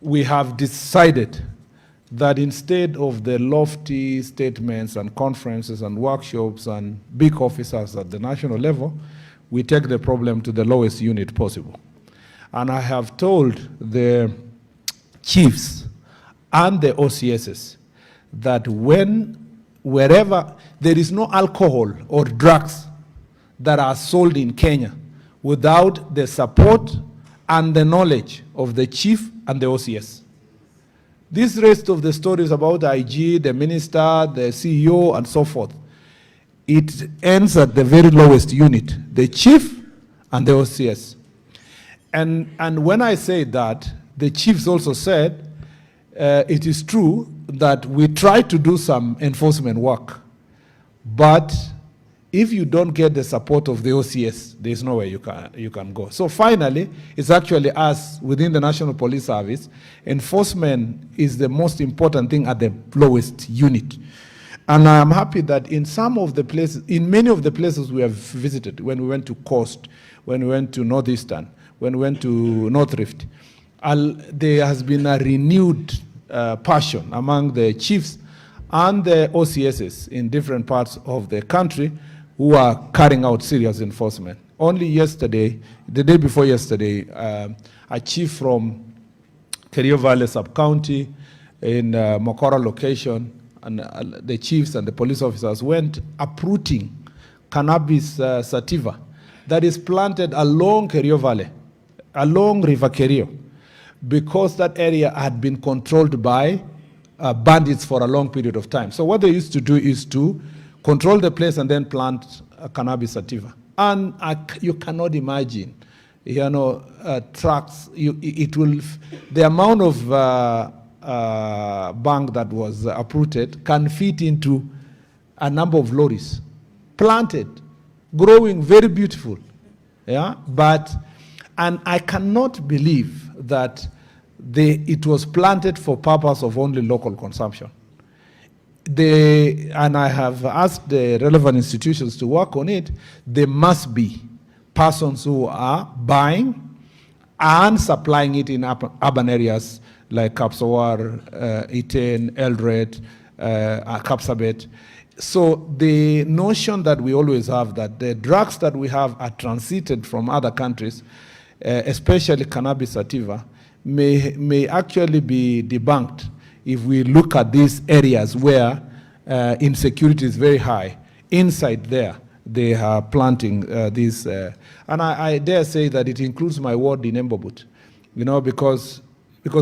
we have decided that instead of the lofty statements and conferences and workshops and big officers at the national level, we take the problem to the lowest unit possible. And I have told the chiefs and the OCSs that wherever there is no alcohol or drugs that are sold in Kenya without the support and the knowledge of the chief and the OCS. This rest of the stories about the IG, the minister, the CEO, and so forth, it ends at the very lowest unit, the chief and the OCS. And when I say that, the chiefs also said, it is true that we try to do some enforcement work, but if you don't get the support of the OCS, there's nowhere you can go. So finally, it's actually us within the National Police Service. Enforcement is the most important thing at the lowest unit. And I'm happy that in some of the places, in many of the places we have visited, when we went to Coast, when we went to Northeastern, when we went to North Rift, there has been a renewed passion among the chiefs and the OCSs in different parts of the country who are carrying out serious enforcement. Only yesterday, the day before yesterday, a chief from Kerio Valley Sub-County in Mokora location, and the chiefs and the police officers went uprooting cannabis sativa that is planted along Kerio Valley, along River Kerio, because that area had been controlled by bandits for a long period of time. So what they used to do is to control the place and then plant cannabis sativa. And you cannot imagine, trucks, the amount of bang that was uprooted can fit into a number of lorries, planted, growing, very beautiful. Yeah, and I cannot believe that it was planted for purpose of only local consumption. And I have asked the relevant institutions to work on it. There must be persons who are buying and supplying it in urban areas like Kapsawar, Iten, Eldoret, Kapsabet. So the notion that we always have that the drugs that we have are transited from other countries, especially cannabis sativa, may actually be debunked if we look at these areas where insecurity is very high. Inside there, they are planting these, and I dare say that it includes my ward in Embobut, because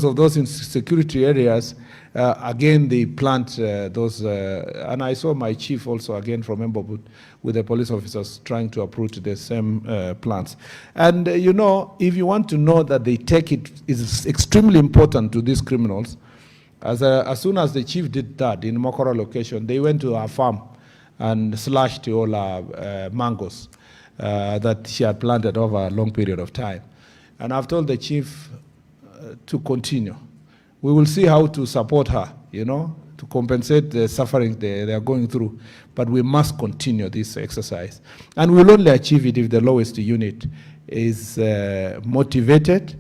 of those insecurity areas, again, they plant those, and I saw my chief also again from Embobut with the police officers trying to uproot the same plants. And if you want to know that they take it, is extremely important to these criminals. As soon as the chief did that in Mokora location, they went to our farm and slashed all our mangoes that she had planted over a long period of time. And I've told the chief to continue. We will see how to support her, to compensate the suffering they are going through. But we must continue this exercise. And we'll only achieve it if the lowest unit is motivated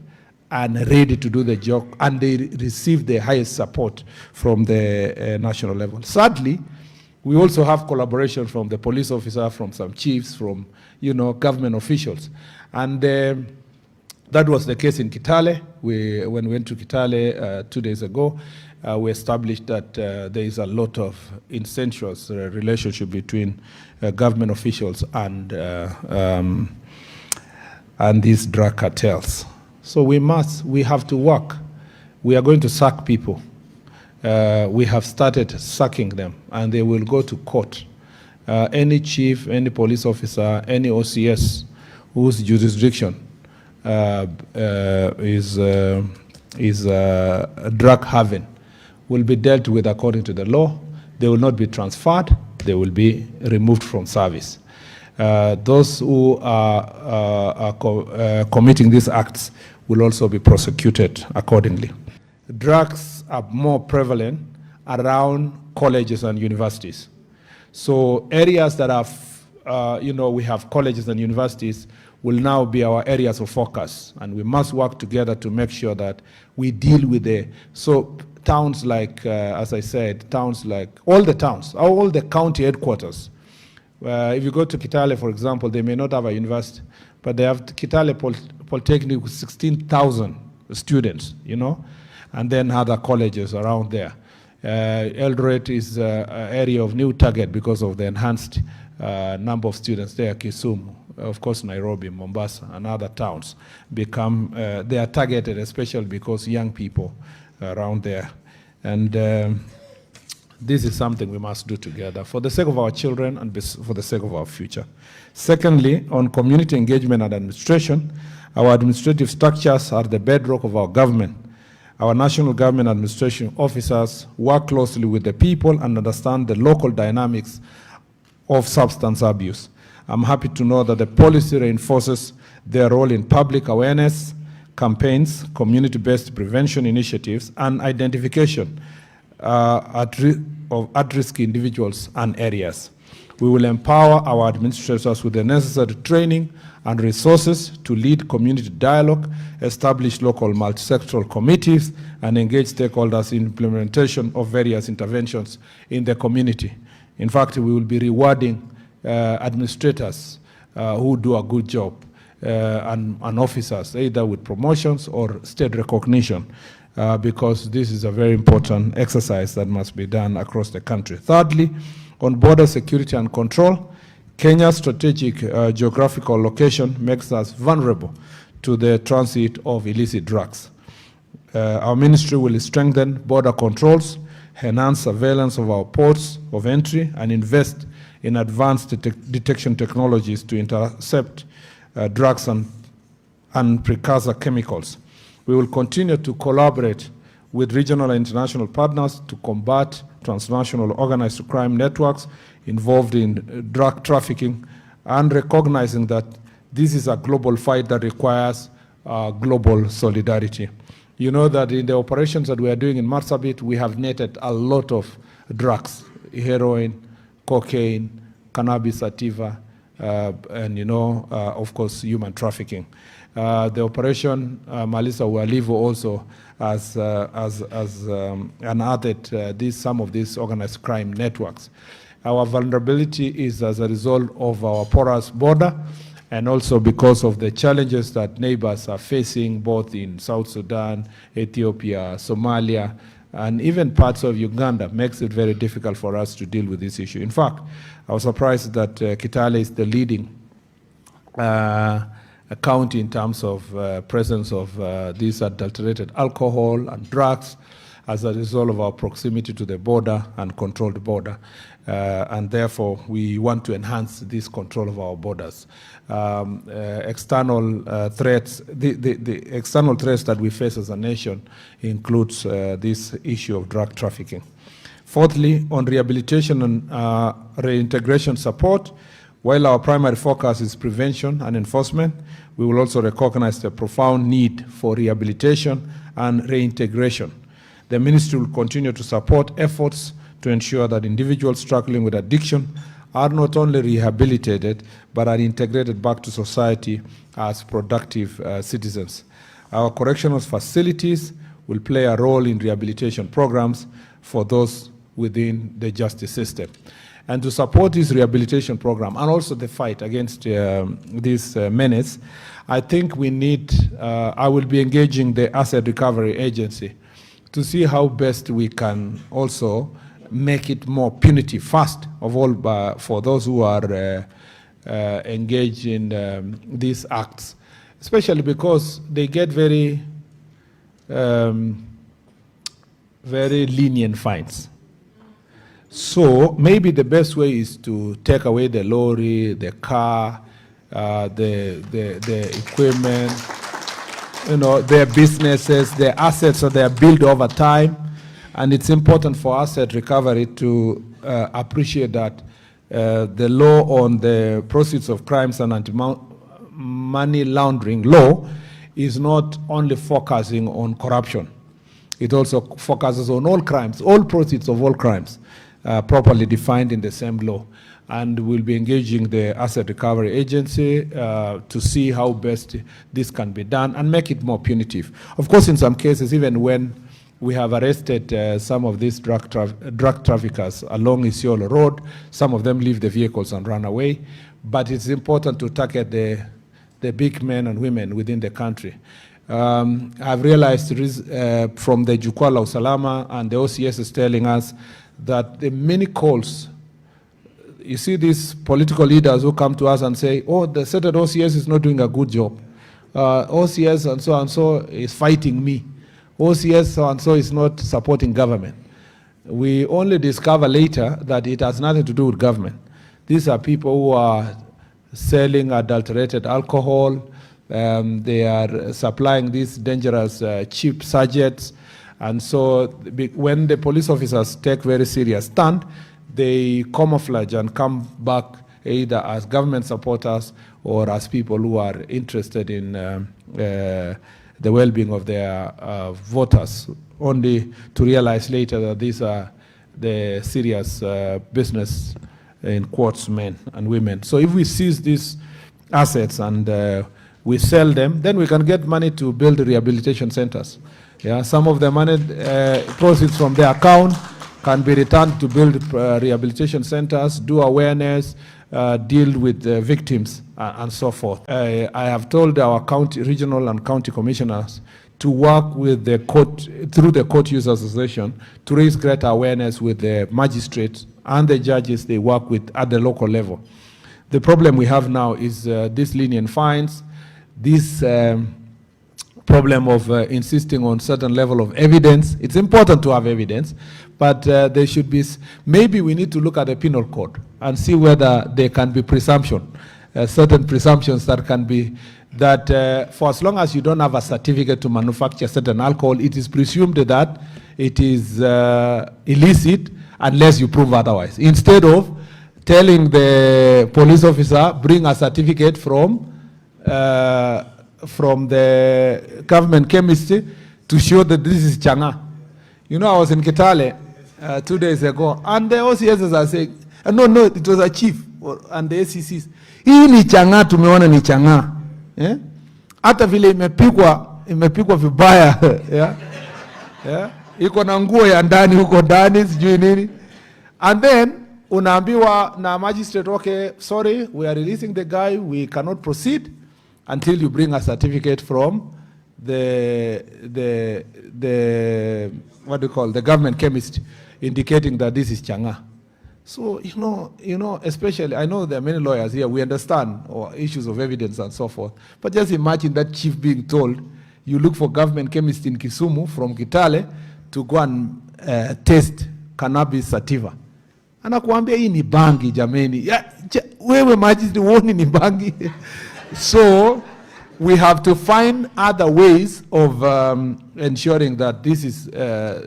and ready to do the job, and they receive the highest support from the national level. Sadly, we also have collaboration from the police officer, from some chiefs, from government officials. And that was the case in Kitale. When we went to Kitale 2 days ago, we established that there is a lot of incestuous relationship between government officials and these drug cartels. So we have to work. We are going to sack people. We have started sacking them, and they will go to court. Any chief, any police officer, any OCS whose jurisdiction is a drug haven will be dealt with according to the law. They will not be transferred. They will be removed from service. Those who are committing these acts will also be prosecuted accordingly. Drugs are more prevalent around colleges and universities. So areas that have, we have colleges and universities will now be our areas of focus, and we must work together to make sure that we deal with towns like, as I said, towns like all the county headquarters. If you go to Kitale, for example, they may not have a university, but they have Kitale Polytechnic with 16,000 students, you know, and then other colleges around there. Eldoret is an area of new target because of the enhanced number of students there. Kisumu, of course, Nairobi, Mombasa, and other towns become, they are targeted, especially because young people around there. And this is something we must do together for the sake of our children and for the sake of our future. Secondly, on community engagement and administration, our administrative structures are the bedrock of our government. Our national government administration officers work closely with the people and understand the local dynamics of substance abuse. I'm happy to know that the policy reinforces their role in public awareness campaigns, community-based prevention initiatives, and identification of at-risk individuals and areas. We will empower our administrators with the necessary training and resources to lead community dialogue, establish local multi-sectoral committees, and engage stakeholders in implementation of various interventions in the community. In fact, we will be rewarding administrators who do a good job and officers, either with promotions or state recognition, because this is a very important exercise that must be done across the country. Thirdly, on border security and control, Kenya's strategic geographical location makes us vulnerable to the transit of illicit drugs. Our ministry will strengthen border controls, enhance surveillance of our ports of entry, and invest in advanced detection technologies to intercept drugs and precursor chemicals. We will continue to collaborate with regional and international partners to combat transnational organized crime networks involved in drug trafficking, and recognizing that this is a global fight that requires global solidarity. You know that in the operations that we are doing in Marsabit, we have netted a lot of drugs, heroin, cocaine, cannabis sativa, and of course, human trafficking. The operation Malisa Ualivo also has unearthed some of these organized crime networks. Our vulnerability is as a result of our porous border, and also because of the challenges that neighbors are facing both in South Sudan, Ethiopia, Somalia, and even parts of Uganda, makes it very difficult for us to deal with this issue. In fact, I was surprised that Kitale is the leading county in terms of presence of these adulterated alcohol and drugs as a result of our proximity to the border and controlled border. And therefore, we want to enhance this control of our borders. External threats, the external threats that we face as a nation includes this issue of drug trafficking. Fourthly, on rehabilitation and reintegration support, while our primary focus is prevention and enforcement, we will also recognize the profound need for rehabilitation and reintegration. The ministry will continue to support efforts to ensure that individuals struggling with addiction are not only rehabilitated, but are integrated back to society as productive citizens. Our correctional facilities will play a role in rehabilitation programs for those within the justice system. And to support this rehabilitation program and also the fight against this menace, I think we need, I will be engaging the Asset Recovery Agency to see how best we can also make it more punitive, first of all, for those who are engaged in these acts, especially because they get very lenient fines. So maybe the best way is to take away the lorry, the car, the equipment, their businesses, their assets that they are built over time. And it's important for asset recovery to appreciate that the law on the proceeds of crimes and anti-money laundering law is not only focusing on corruption. It also focuses on all crimes, all proceeds of all crimes, properly defined in the same law. and we'll be engaging the Asset Recovery Agency to see how best this can be done and make it more punitive. Of course, in some cases, even when we have arrested some of these drug traffickers along Isiolo Road, some of them leave the vehicles and run away, but it's important to target the big men and women within the country. I've realized from the Jukwaa la Usalama and the OCS is telling us that the many calls, you see these political leaders who come to us and say, oh, the certain OCS is not doing a good job. OCS and so is fighting me. OCS so and so is not supporting government. We only discover later that it has nothing to do with government. These are people who are selling adulterated alcohol. They are supplying these dangerous cheap sachets. And so when the police officers take very serious stand, they camouflage and come back either as government supporters or as people who are interested in the well-being of their voters, only to realize later that these are the serious business, in quotes, men and women. So if we seize these assets and we sell them, then we can get money to build rehabilitation centers. Yeah, some of the money proceeds from the account can be returned to build rehabilitation centers, do awareness, deal with victims, and so forth. I have told our county, regional and county commissioners to work with the court, through the Court Users Association, to raise greater awareness with the magistrates and the judges they work with at the local level. The problem we have now is these lenient fines, this problem of insisting on certain level of evidence. It's important to have evidence, but there should be, maybe we need to look at the penal code and see whether there can be presumption, certain presumptions that can be, that for as long as you don't have a certificate to manufacture certain alcohol, it is presumed that it is illicit unless you prove otherwise. Instead of telling the police officer, bring a certificate from the government chemist to show that this is changa. You know, I was in Kitale 2 days ago, and the OCSs are saying, no, it was a chief, and the ACCs, hii ni changa, tumeona ni changa. Hata vile imepikwa vibaya. Yeah. Iko na nguo ya ndani huko ndani, sijui nini. And then, unaambiwa na magistrate, okay, sorry, we are releasing the guy, we cannot proceed until you bring a certificate from the what do you call, the government chemist, indicating that this is changa. So, you know, especially, I know there are many lawyers here, we understand issues of evidence and so forth, but just imagine that chief being told, you look for government chemist in Kisumu from Kitale to go and test cannabis sativa. Anakuambia hii ni bangi jameni. Wewe magistrate uoni ni bangi. So we have to find other ways of ensuring that this is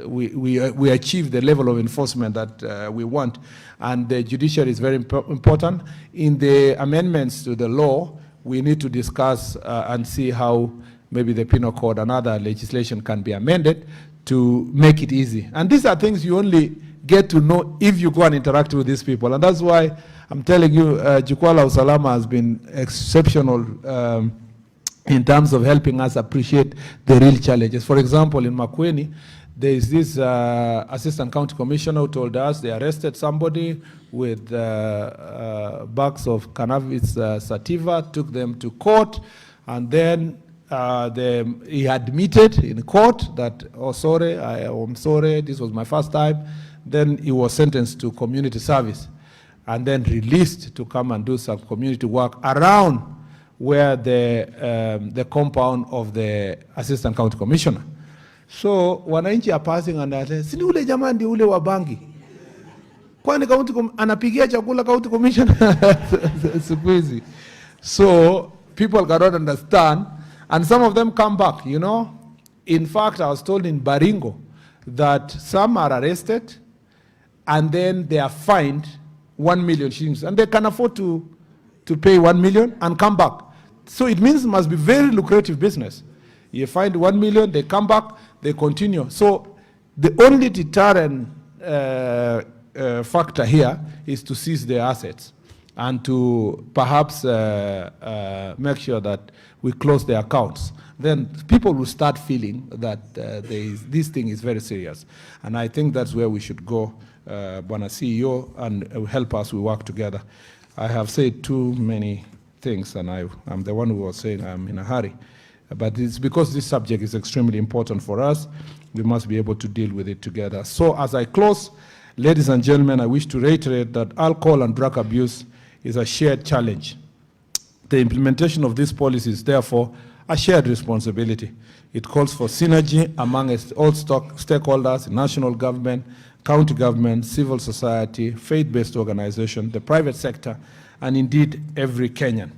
we achieve the level of enforcement that we want, and the judiciary is very important. In the amendments to the law, we need to discuss and see how maybe the penal code and other legislation can be amended to make it easy. And these are things you only get to know if you go and interact with these people, and that's why I'm telling you, Jukwaa la Usalama has been exceptional in terms of helping us appreciate the real challenges. For example, in Makueni, there is this assistant county commissioner who told us they arrested somebody with bags of cannabis sativa, took them to court, and then he admitted in court that, oh, sorry, I'm sorry, this was my first time. Then he was sentenced to community service, and then released to come and do some community work around where the compound of the assistant county commissioner. So wananchi are passing and they say, "Sini ule jamaa ndi ule wa bangi. Kwani county anapigia chakula county commissioner?" So people cannot understand, and some of them come back, you know. In fact, I was told in Baringo that some are arrested and then they are fined 1 million shillings, and they can afford to pay 1 million and come back. So it means it must be very lucrative business. You find 1 million, they come back, they continue. So the only deterrent factor here is to seize their assets and to perhaps make sure that we close their accounts. Then people will start feeling that this thing is very serious. And I think that's where we should go, Bwana CEO, and help us, we work together. I have said too many things, and I'm the one who was saying I'm in a hurry. But it's because this subject is extremely important for us, we must be able to deal with it together. So as I close, ladies and gentlemen, I wish to reiterate that alcohol and drug abuse is a shared challenge. The implementation of this policy is therefore a shared responsibility. It calls for synergy among all stakeholders, national government, county government, civil society, faith-based organization, the private sector, and indeed every Kenyan.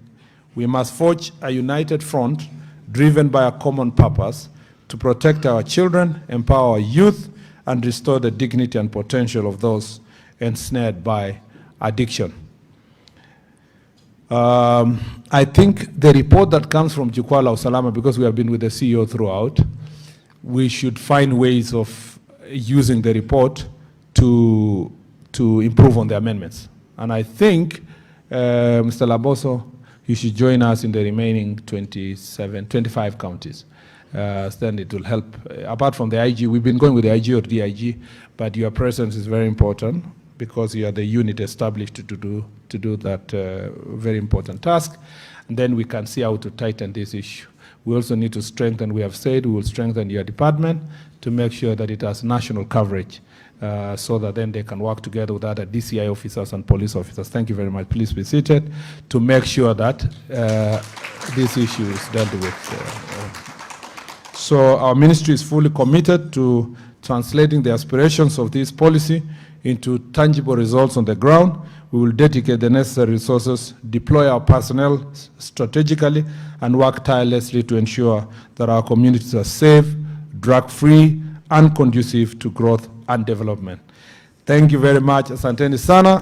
We must forge a united front driven by a common purpose to protect our children, empower our youth, and restore the dignity and potential of those ensnared by addiction. I think the report that comes from Jukwaa la Usalama, because we have been with the CEO throughout, we should find ways of using the report to improve on the amendments. And I think, Mr. Laboso, you should join us in the remaining 25 counties. Then it will help. Apart from the IG, we've been going with the IG or DIG, but your presence is very important because you are the unit established to do that very important task. And then we can see how to tighten this issue. We also need to strengthen, we have said, we will strengthen your department to make sure that it has national coverage so that then they can work together with other DCI officers and police officers. Thank you very much. Please be seated to make sure that this issue is dealt with. So our ministry is fully committed to translating the aspirations of this policy into tangible results on the ground. We will dedicate the necessary resources, deploy our personnel strategically, and work tirelessly to ensure that our communities are safe, drug-free, and conducive to growth and development. Thank you very much. Asanteni sana.